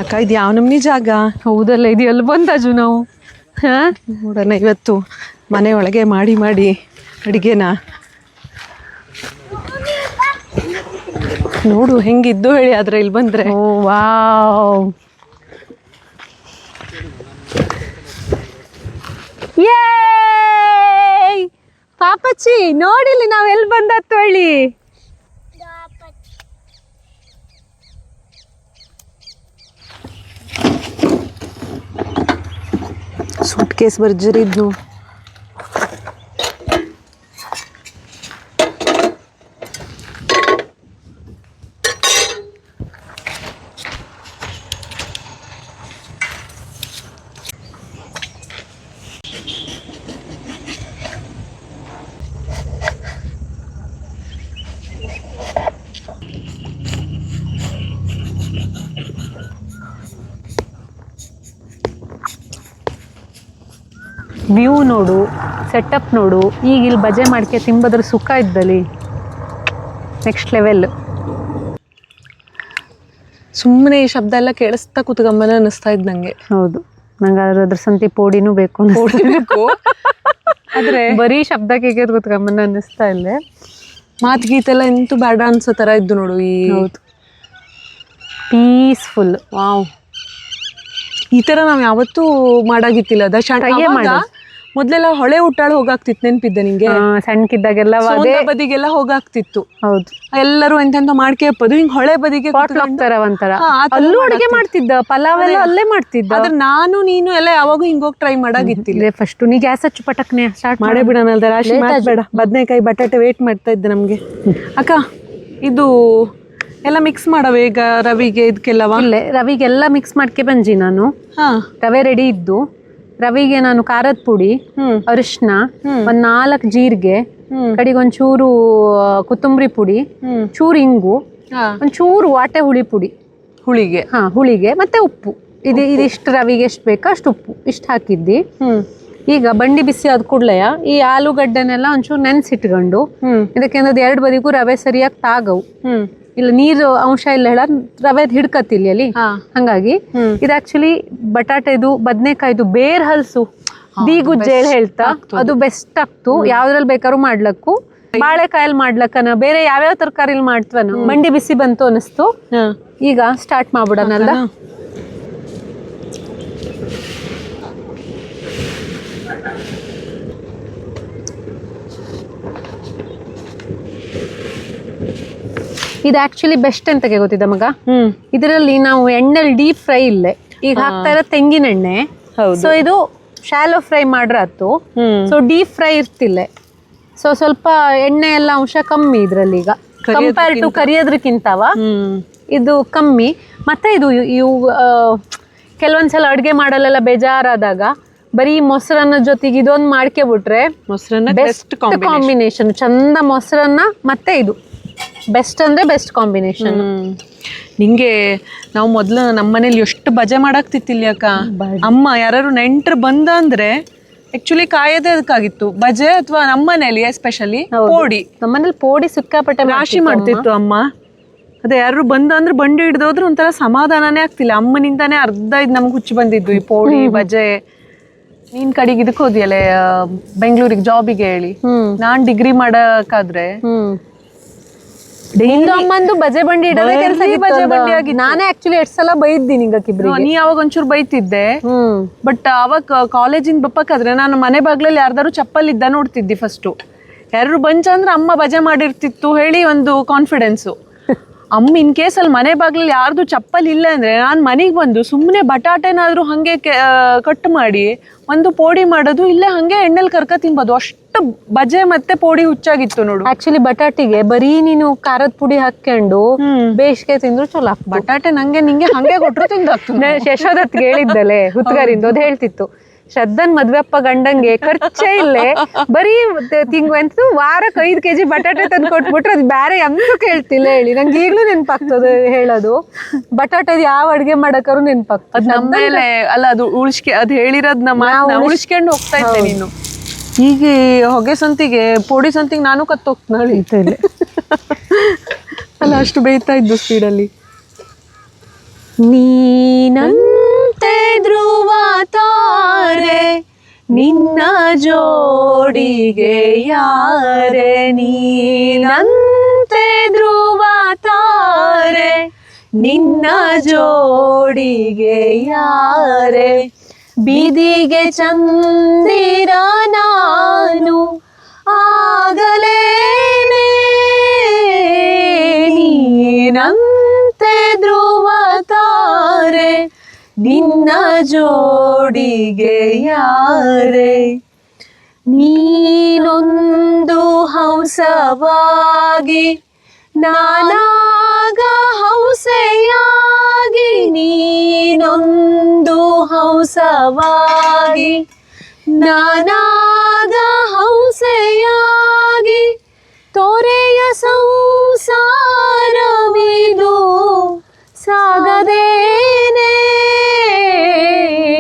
ಅಕ್ಕ ಇದು ಯಾವ ನಮ್ನಿ ಜಾಗ? ಹೌದಲ್ಲ, ಇದು ಎಲ್ಲಿ ಬಂದಾಜು ನಾವು? ನೋಡೋಣ ಇವತ್ತು ಮನೆ ಒಳಗೆ ಮಾಡಿ ಮಾಡಿ ಅಡುಗೆನ ನೋಡು ಹೆಂಗಿದ್ದು ಹೇಳಿ. ಆದ್ರೆ ಇಲ್ಲಿ ಬಂದ್ರೆ ಓ ವಾವ್, ಯೇ ಪಾಪಚ್ಚಿ ನೋಡಿಲಿ ನಾವ್ ಎಲ್ಲಿ ಬಂದತ್ತು ಹೇಳಿ. ಸೂಟ್ ಕೇಸ್ ಭರ್ಜರಿ ಇದ್ನು. ವ್ಯೂ ನೋಡು, ಸೆಟಪ್ ನೋಡು. ಈಗ ಇಲ್ಲಿ ಬಜೆ ಮಾಡ್ಕೆ ತಿಂಬದ್ರ ಸುಖ ಇದ್ದಲ್ಲಿ ನೆಕ್ಸ್ಟ್ ಲೆವೆಲ್. ಸುಮ್ಮನೆ ಈ ಶಬ್ದ ಎಲ್ಲ ಕೇಳಿಸ್ತಾ ಕೂತ್ಕೊಂಬನ ಅನ್ನಿಸ್ತಾ ಇದ್ ನಂಗೆ. ಹೌದು, ನಂಗೆ ಅದ್ರ ಸಂತಿ ಪೋಡಿನೂ ಬೇಕು ಆದ್ರೆ ಬರೀ ಶಬ್ದ ಕೇಳ್ದು ಕೂತ್ಕೊಂಬನ ಅನ್ನಿಸ್ತಾ ಇಲ್ಲ. ಮಾತು ಗೀತೆಲ್ಲ ಎಂತೂ ಬೇಡ ಅನ್ಸೋ ತರ ಇದ್ದು ನೋಡು. ಈ ಹೌದು, ಪೀಸ್ಫುಲ್. ವಾವ್, ಈ ತರ ನಾವ್ ಯಾವತ್ತೂ ಮಾಡಾಗಿತ್ತಿಲ್ಲ. ಮೊದ್ಲೆಲ್ಲ ಹೊಳೆ ಉಟ್ಟಾಳ ಹೋಗಾಕ್ತಿತ್ತು, ನೆನ್ಪಿದ್ದೆ ನಿಂಗೆ? ಸಣ್ಣಕ್ಕಿದ್ದಾಗೆಲ್ಲ ಬದಿಗೆಲ್ಲ ಹೋಗಾಕ್ತಿತ್ತು. ಹೌದು, ಎಲ್ಲರೂ ಎಂತೆಂತ ಮಾಡ್ಕೇಪದು ಹಿಂಗ್ ಹೊಳೆ ಬದಿಗೆ ಒಂಥರ ಅಲ್ಲೂ ಅಡುಗೆ ಮಾಡ್ತಿದ್ದ, ಪಲಾವ್ ಎಲ್ಲ ಅಲ್ಲೇ ಮಾಡ್ತಿದ್ದ. ಆದ್ರೆ ನಾನು ನೀನು ಎಲ್ಲ ಯಾವಾಗೂ ಹಿಂಗೋಗಿ ಟ್ರೈ ಮಾಡಾಗಿತ್ತಿಲ್ಲ. ಫಸ್ಟ್ ನೀ ಗ್ಯಾಸ್ ಹಚ್ಚು, ಪಟಕ್ನೆ ಸ್ಟಾರ್ಟ್ ಮಾಡೇ ಬಿಡೋಣ. ರಾಶಿ ಬೇಡ, ಬದ್ನೆಕಾಯಿ ಬಟಾಟೆ ವೇಟ್ ಮಾಡ್ತಾ ಇದ್ದೆ ನಮ್ಗೆ. ಅಕ್ಕ ಇದು ಎಲ್ಲ ಮಿಕ್ಸ್ ಮಾಡವ ಈಗ ರವಿಗೆ ಇದಕ್ಕೆಲ್ಲವಾ? ಇಲ್ಲೇ ರವಿಗೆಲ್ಲ ಮಿಕ್ಸ್ ಮಾಡ್ಕೆ ಬಂಜಿ ನಾನು. ರವೆ ರೆಡಿ ಇದ್ದು, ರವಿಗೆ ನಾನು ಖಾರದ ಪುಡಿ, ಅರಿಶಿನ, ಒಂದ್ 4 ಜೀರಿಗೆ, ಕಡೆಗೆ ಒಂಚೂರು ಕೊತ್ತಂಬರಿ ಪುಡಿ, ಚೂರು ಇಂಗು, ಒಂಚೂರು ವಾಟೆ ಹುಳಿ ಪುಡಿ, ಹುಳಿಗೆ ಮತ್ತೆ ಉಪ್ಪು. ಇದಿಷ್ಟು ರವಿಗೆ ಎಷ್ಟು ಬೇಕೋ ಅಷ್ಟು ಉಪ್ಪು ಇಷ್ಟು ಹಾಕಿದ್ದಿ. ಈಗ ಬಂಡಿ ಬಿಸಿ ಆದ ಕೂಡ್ಲೆಯ ಈ ಆಲೂಗಡ್ಡೆನೆಲ್ಲ ಒಂಚೂರು ನೆನ್ಸಿಟ್ಕೊಂಡು ಇದಕ್ಕೆ 2 ಬದಿಗೂ ರವೆ ಸರಿಯಾಗಿ ತಾಗವು. ಇಲ್ಲ ನೀರು ಅಂಶ ಇಲ್ಲ ಹೇಳ, ರವೆದ್ ಹಿಡ್ಕತ್ತಿಲ್ಲ ಅಲ್ಲಿ. ಹಂಗಾಗಿ ಇದು ಆಕ್ಚುಲಿ ಬಟಾಟೆದು ಬದ್ನೆಕಾಯ್ದು ಬೇರ್ ಹಲ್ಸು ಬೀಗುಜ್ಜೆ ಹೇಳ್ತಾ ಅದು ಬೆಸ್ಟ್ ಆಗ್ತು. ಯಾವ್ದ್ರಲ್ಲಿ ಬೇಕಾದ್ರೂ ಮಾಡ್ಲಕ್ಕು, ಬಾಳೆಕಾಯಲ್ಲಿ ಮಾಡ್ಲಕ್ಕನ, ಬೇರೆ ಯಾವ್ಯಾವ ತರಕಾರಿಲಿ ಮಾಡ್ತವನ. ಬಂಡಿ ಬಿಸಿ ಬಂತು ಅನಿಸ್ತು. ಈಗ ಸ್ಟಾರ್ಟ್ ಮಾಡ್ಬಿಡೋಣಲ್ಲ. ಇದು ಆಕ್ಚುಲಿ ಬೆಸ್ಟ್ ಅಂತ ಗೊತ್ತಿದ್ದ ಮಗ. ಇದರಲ್ಲಿ ನಾವು ಎಣ್ಣೆಲಿ ಡೀಪ್ ಫ್ರೈ ಇಲ್ಲೇ ಈಗ ಹಾಕ್ತಾ ಇರೋ ತೆಂಗಿನ ಎಣ್ಣೆ. ಸೊ ಇದು ಶಾಲೋ ಫ್ರೈ ಮಾಡ್ರಾತು. ಸೊ ಡೀಪ್ ಫ್ರೈ ಇರ್ತಿಲ್ಲ. ಸೊ ಸ್ವಲ್ಪ ಎಣ್ಣೆ ಎಲ್ಲ ಅಂಶ ಕಮ್ಮಿ ಇದ್ರಲ್ಲಿ. ಈಗ ಕಂಪೇರ್ ಟು ಕರಿಯೋದ್ರಕ್ಕಿಂತವ ಇದು ಕಮ್ಮಿ. ಮತ್ತೆ ಇದು ಇವು ಕೆಲವೊಂದ್ಸಲ ಅಡ್ಗೆ ಮಾಡಲೆಲ್ಲ ಬೇಜಾರಾದಾಗ ಬರೀ ಮೊಸರನ್ನ ಜೊತೆಗೆ ಇದೊಂದು ಮಾಡ್ಕೊಬಿಟ್ರೆ ಮೊಸರನ್ನ ಬೆಸ್ಟ್ ಕಾಂಬಿನೇಷನ್. ಚಂದ ಮೊಸರನ್ನ ಮತ್ತೆ ಇದು ಬೆಸ್ಟ್ ಅಂದ್ರೆ ಬೆಸ್ಟ್ ಕಾಂಬಿನೇಷನ್. ನಿಂಗೆ ನಾವು ಮೊದ್ಲು ನಮ್ಮ ಮನೇಲಿ ಎಷ್ಟು ಬಜೆ ಮಾಡಾಕ್ತಿತ್ತಿಲ್ಲ ಅಕ್ಕ. ಅಮ್ಮ ಯಾರು ನೆಂಟರು ಬಂದ ಅಂದ್ರೆ ಆಕ್ಚುಲಿ ಕಾಯೋದೇ ಅದಕ್ಕಾಗಿತ್ತು ಬಜೆ. ಅಥವಾ ನಮ್ಮ ಮನೇಲಿ ಎಸ್ಪೆಷಲಿ ಪೋಡಿ, ನಮ್ಮನೇಲಿ ಪೋಡಿ ಸಿಕ್ಕಾಪಟ್ಟೆ ರಾಶಿ ಮಾಡ್ತಿತ್ತು ಅಮ್ಮ. ಅದೇ ಯಾರು ಬಂದ ಅಂದ್ರೆ ಬಂಡಿ ಹಿಡ್ದೋದ್ರೆ ಒಂಥರ ಸಮಾಧಾನನೇ ಆಗ್ತಿಲ್ಲ. ಅಮ್ಮನಿಂದಾನೇ ಅರ್ಧ ಇದು ನಮ್ಗೆ ಹುಚ್ಚು ಬಂದಿದ್ದು ಈ ಪೋಡಿ ಬಜೆ. ನೀನ್ ಕಡೆಗೆ ಇದಕ್ಕೆ ಹೋದಿಯಲ್ಲ ಬೆಂಗಳೂರಿಗೆ ಜಾಬಿಗೆ ಹೇಳಿ. ನಾನ್ ಡಿಗ್ರಿ ಮಾಡಕಾದ್ರೆ ಅಮ್ಮಂದು ಬಜೆ ಬಂಡಿ ಇಡೋದೇ ಕೆಲಸ. ನಾನೇ ಆಕ್ಚುಲಿ 2 ಸಲ ಬೈದ್ದೀನಿ ಹಿಂಗಕ್ಕಿಬ್ರು. ನೀ ಅವಾಗ ಒಂಚೂರು ಬೈತಿದ್ದೆ. ಬಟ್ ಅವಾಗ ಕಾಲೇಜಿಂದ ಬಪ್ಪಕ್ಕಾದ್ರೆ ನಾನು ಮನೆ ಬಾಗ್ಲಲ್ಲಿ ಯಾರ್ದಾರು ಚಪ್ಪಲ್ ಇದ್ದ ನೋಡ್ತಿದ್ದಿ. ಫಸ್ಟು ಯಾರು ಬಂಚ ಅಂದ್ರೆ ಅಮ್ಮ ಬಜೆ ಮಾಡಿರ್ತಿತ್ತು ಹೇಳಿ ಒಂದು ಕಾನ್ಫಿಡೆನ್ಸು. ಅಮ್ಮ ಇನ್ ಕೇಸ್ ಅಲ್ಲಿ ಮನೆ ಬಾಗ್ಲಲ್ಲಿ ಯಾರ್ದು ಚಪ್ಪಲ್ ಇಲ್ಲ ಅಂದ್ರೆ ನಾನು ಮನೆಗೆ ಬಂದು ಸುಮ್ಮನೆ ಬಟಾಟೆನಾದ್ರೂ ಹಂಗೆ ಕಟ್ ಮಾಡಿ ಒಂದು ಪೋಡಿ ಮಾಡೋದು, ಇಲ್ಲೇ ಹಂಗೆ ಎಣ್ಣೆಲಿ ಕರ್ಕ ತಿನ್ಬೋದು. ಅಷ್ಟು ಬಜೆ ಮತ್ತೆ ಪೋಡಿ ಹುಚ್ಚಾಗಿತ್ತು ನೋಡು. ಆಕ್ಚುಲಿ ಬಟಾಟಿಗೆ ಬರೀ ನೀನು ಖಾರದ ಪುಡಿ ಹಾಕೊಂಡು ಬೇಸಿಗೆ ತಿಂದ್ರು ಚಲೋ. ಬಟಾಟೆ ನಂಗೆ ನಿಂಗೆ ಹಂಗೆ ಕೊಟ್ಟರು ತಿಂದಾಗ್ತದೆ. ಯಶೋದತ್ಗೆ ಹೇಳಿದ್ದಲೆ ಹುತ್ತಗಾರಿಂದ ಅದು ಹೇಳ್ತಿತ್ತು, ಶ್ರದ್ಧನ್ ಮದ್ವೆಪ್ಪ ಗಂಡಂಗೆ ಖರ್ಚೇ ಇಲ್ಲೇ ಬರೀ ತಿಂಗ್ವಂತು ವಾರಕ್ಕೆ 5 kg ಬಟಾಟೆ ತಂದು ಕೊಟ್ಬಿಟ್ರೆ ಅದು ಬೇರೆ ಎಂತೂ ಕೇಳ್ತಿಲ್ಲ ಹೇಳಿ. ನಂಗೆ ಈಗಲೂ ನೆನಪಾಗ್ತದೆ ಹೇಳೋದು. ಬಟಾಟೆ ಯಾವ ಅಡ್ಗೆ ಮಾಡಕ್ಕಾರು ನೆನಪಾಗ್ತದೆ. ನಮ್ಮೇಲೆ ಅಲ್ಲ ಅದು ಅದು ಹೇಳಿರೋದ್ನ ಉಳಿಸ್ಕೊಂಡು ಹೋಗ್ತಾ ಇದ್ದೆ ನೀನು. ಈಗ ಹೊಗೆ ಸಂತಿಗೆ ಪೋಡಿ ಸಂತಿಗೆ ನಾನು ಕತ್ತೋಗ್ತಾಳೆ ಅಲ್ಲ, ಅಷ್ಟು ಬೇಯ್ತಾ ಇದ್ದು ಸ್ಪೀಡಲ್ಲಿ. ನೀನಂತೆ ಧ್ರುವ ತಾರೆ ನಿನ್ನ ಜೋಡಿಗೆ ಯಾರೆ ನೀನಂತೆ ಧ್ರುವ ತಾರೆ ನಿನ್ನ ಜೋಡಿಗೆ ಯಾರೆ ಬೀದಿಗೆ ಚಂದಿರ ನಾನು ಆಗಲೇನೆ ನೀನಂತೆ ಧ್ರುವ ತಾರೆ ನಿನ್ನ ಜೋಡಿಗೆ ಯಾರೆ ನೀನೊಂದು ಹಂಸವಾಗಿ ನಾನಾಗ ಹಂಸೆಯಾಗಿ ನೀನೊಂದು ಹಂಸವಾಗಿ ನಾನಾಗ ಹಂಸೆಯಾಗಿ ತೊರೆಯ ಸಂಸಾರವಿದು ಸಾಗದೇನೆ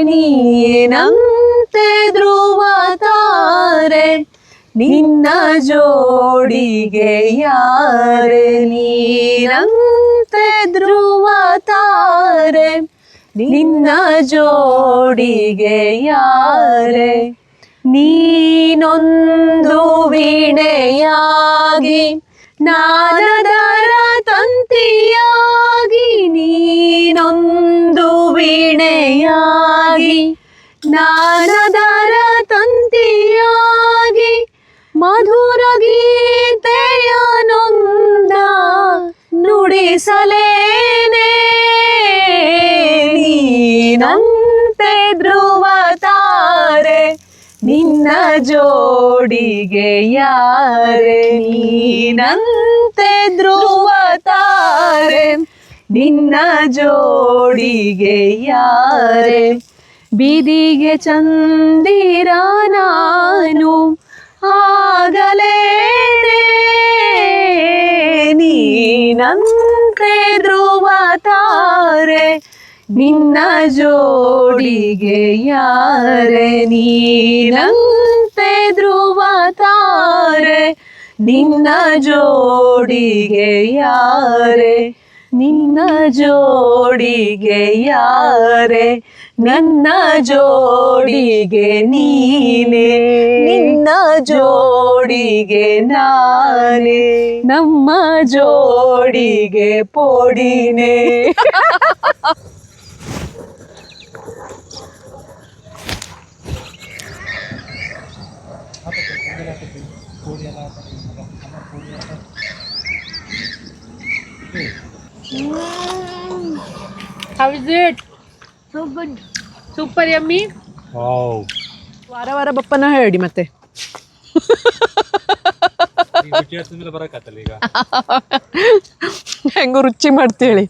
ನೀನಂತೆ ಧ್ರುವ ತಾರೆ ನಿನ್ನ ಜೋಡಿಗೆ ಯಾರೆ ನೀನಂತೆ ಧ್ರುವ ತಾರೆ ನಿನ್ನ ಜೋಡಿಗೆ ಯಾರೆ ನೀನೊಂದು ವೀಣೆಯಾಗಿ ನಾನದರ ತಂತಿಯಾಗಿ ನೀನೊಂದು ವೀಣೆಯಾಗಿ ನಾನದರ ತಂತಿಯಾಗಿ ಮಧುರ ಗೀತೆಯ ನೊಂದ ನುಡಿಸಲೇನೆ ನೀನಂತೆ ಧ್ರುವ ತಾರೆ ನಿನ್ನ ಜೋಡಿಗೆ ಯಾರೆ ನೀನಂತೆ ಧ್ರುವ ತಾರೆ ನಿನ್ನ ಜೋಡಿಗೆ ಯಾರೆ ಬೀದಿಗೆ ಚಂದಿರ ನಾನು ಆಗಲೇನೆ ನೀನಂತೆ ಧ್ರುವ ತಾರೆ ನಿನ್ನ ಜೋಡಿಗೆ ಯಾರೆ ನೀನಂತೆ ಧ್ರುವ ತಾರೆ ನಿನ್ನ ಜೋಡಿಗೆ ಯಾರೆ ನಿನ್ನ ಜೋಡಿಗೆ ಯಾರೆ ನನ್ನ ಜೋಡಿಗೆ ನೀನೆ ನಿನ್ನ ಜೋಡಿಗೆ ನಾನೇ ನಮ್ಮ ಜೋಡಿಗೆ ಪೋಡಿನೇ How is it? So good. Super yummy. Wow. ವಾರ ವಾರ ಬಪ್ಪನ ಹೇಳಿ ಮತ್ತೆ ಬರಕತ್ತಲ್ಲ ಈಗ ಹೆಂಗೋ ರುಚಿ ಮಾಡ್ತೇಳಿ